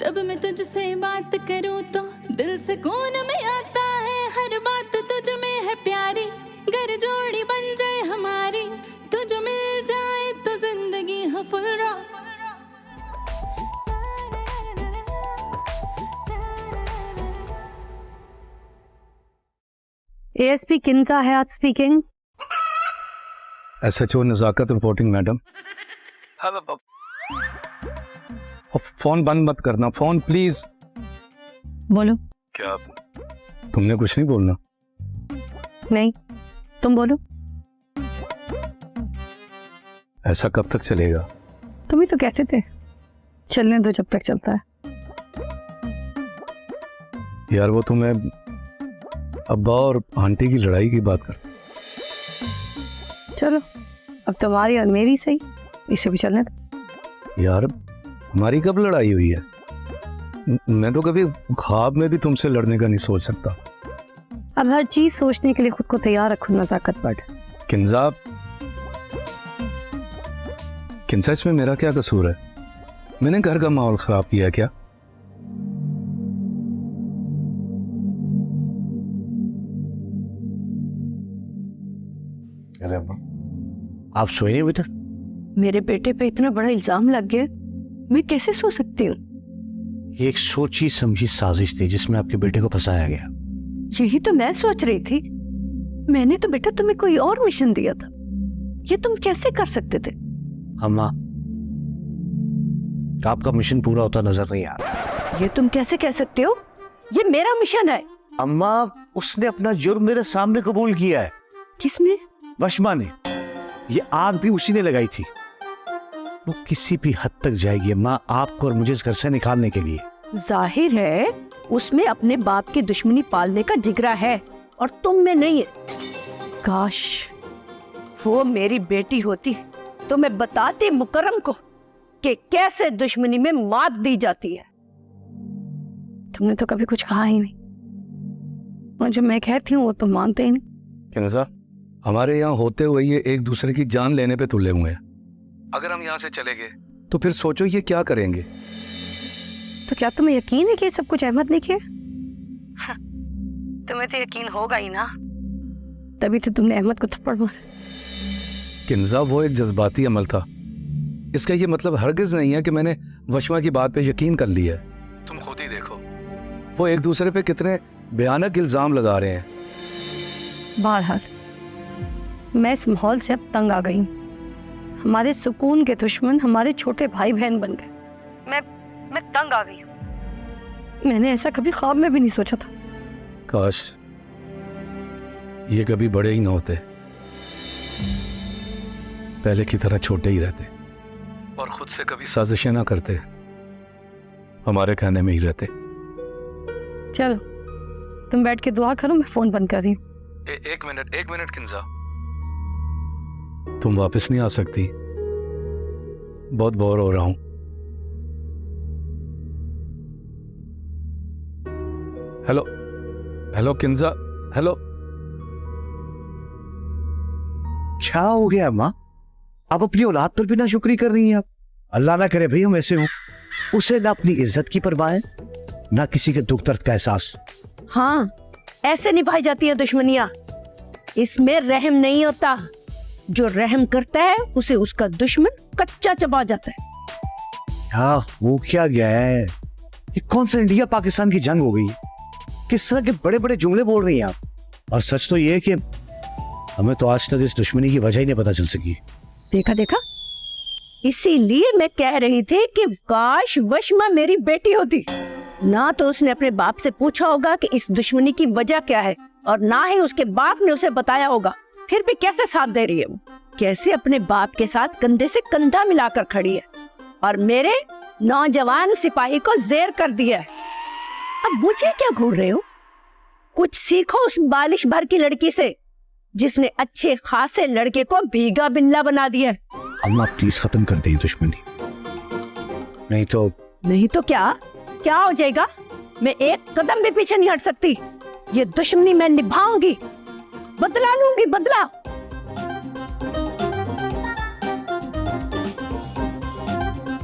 जब मैं तुझसे बात करूं तो दिल सुकून में आता है, हर बात तुझ में है प्यारी, घर जोड़ी बन जाए हमारी, तुझ मिल जाए तो जिंदगी हो full rock. ASP Kinza Hayat speaking. SHO Nazakat reporting madam. Phone बंद मत करना, फोन प्लीज। बोलो। क्या तुमने कुछ नहीं बोलना? नहीं, तुम बोलो। ऐसा कब तक चलेगा? तुम ही तो कहते थे चलने दो जब तक चलता है। यार वो तुम्हें अब्बा और आंटी की लड़ाई की बात कर। चलो अब तुम्हारी और मेरी सही, इसे भी चलने दो। यार हमारी कब लड़ाई हुई है? मैं तो कभी ख्वाब में भी तुमसे लड़ने का नहीं सोच सकता। अब हर चीज सोचने के लिए खुद को तैयार रखो नजाकत बट। किन्जा, इसमें मेरा क्या कसूर है? मैंने घर का माहौल खराब किया क्या? अरे आप सोए नहीं बेटा? मेरे बेटे पे इतना बड़ा इल्जाम लग गया, मैं कैसे सो सकती हूँ? ये एक सोची समझी साजिश थी जिसमें आपके बेटे को फंसाया गया। यही तो मैं सोच रही थी। मैंने तो बेटा तुम्हें कोई और मिशन दिया था, ये तुम कैसे कर सकते थे? अम्मा, आपका मिशन पूरा होता नजर नहीं आ रहा। ये तुम कैसे कह सकते हो? ये मेरा मिशन है। अम्मा, उसने अपना जुर्म मेरे सामने कबूल किया है। किसने? वशमा ने। ये आग भी उसी ने लगाई थी। वो किसी भी हद तक जाएगी अम्मा, आपको और मुझे इस घर से निकालने के लिए। जाहिर है उसमें अपने बाप की दुश्मनी पालने का जिगरा है और तुम में नहीं है। काश वो मेरी बेटी होती तो मैं बताती मुकर्रम को कि कैसे दुश्मनी में मात दी जाती है। तुमने तो कभी कुछ कहा ही नहीं, और जो मैं कहती हूँ वो तो मानते ही नहीं। किन्जा, हमारे यहाँ होते हुए ये एक दूसरे की जान लेने पे तुले हुए हैं। अगर हम यहाँ से चले गए तो फिर सोचो ये क्या करेंगे। तो क्या तुम्हें यकीन है कि ये सब कुछ अहमद ने किया? तुम्हें तो यकीन होगा ही ना, तभी तो तुमने अहमद को थप्पड़ मारा। किन्जा, वो एक जज्बाती अमल था। इसका ये मतलब हरगिज नहीं है कि मैंने वशमा की बात पे यकीन कर लिया है। तुम खुद ही देखो वो एक दूसरे पे कितने भयानक इल्जाम लगा रहे हैं। बहरहाल मैं इस माहौल से अब तंग आ गई हूँ। हमारे सुकून के दुश्मन हमारे छोटे भाई बहन बन गए। मैं तंग आ गई हूँ। मैंने ऐसा कभी ख्वाब में भी नहीं सोचा था। काश ये कभी बड़े ही ना होते, पहले की तरह छोटे ही रहते और खुद से कभी साजिशें ना करते, हमारे कहने में ही रहते। चलो तुम बैठ के दुआ करो, मैं फोन बंद कर रही हूँ। एक मिनट किन्जा, तुम वापस नहीं आ सकती? बहुत बोर हो रहा हूं। Hello Kinza, hello. क्या हो गया अम्मा? आप अपनी औलाद पर भी ना शुक्री कर रही हैं। आप अल्लाह ना करे भाई हम ऐसे हो। उसे ना अपनी इज्जत की परवाह है, ना किसी के दुख दर्द का एहसास। हाँ, ऐसे निभाई जाती है दुश्मनियां। इसमें रहम नहीं होता। जो रहम करता है उसे उसका दुश्मन कच्चा चबा जाता है। हाँ, वो क्या गया है? ये कौन सा इंडिया पाकिस्तान की जंग हो गई? किस तरह के बड़े बड़े जुमले बोल रही हैं आप? और सच तो ये है कि हमें तो आज तक इस दुश्मनी की वजह ही नहीं पता चल सकी। देखा, इसीलिए मैं कह रही थी कि काश वशमा मेरी बेटी होती। ना तो उसने अपने बाप से पूछा होगा कि इस दुश्मनी की वजह क्या है, और ना ही उसके बाप ने उसे बताया होगा। फिर भी कैसे साथ दे रही है वो, कैसे अपने बाप के साथ कंधे से कंधा मिलाकर खड़ी है और मेरे नौजवान सिपाही को जेर कर दिया है। अब मुझे क्या घूर रहे हो? कुछ सीखो उस बालिश भर की लड़की से जिसने अच्छे खासे लड़के को भीगा बिल्ला बना दिया है। अम्मा प्लीज खत्म कर दे दुश्मनी, नहीं तो क्या हो जाएगा? मैं एक कदम भी पीछे नहीं हट सकती। ये दुश्मनी मैं निभाऊंगी, बदला लूंगी बदला।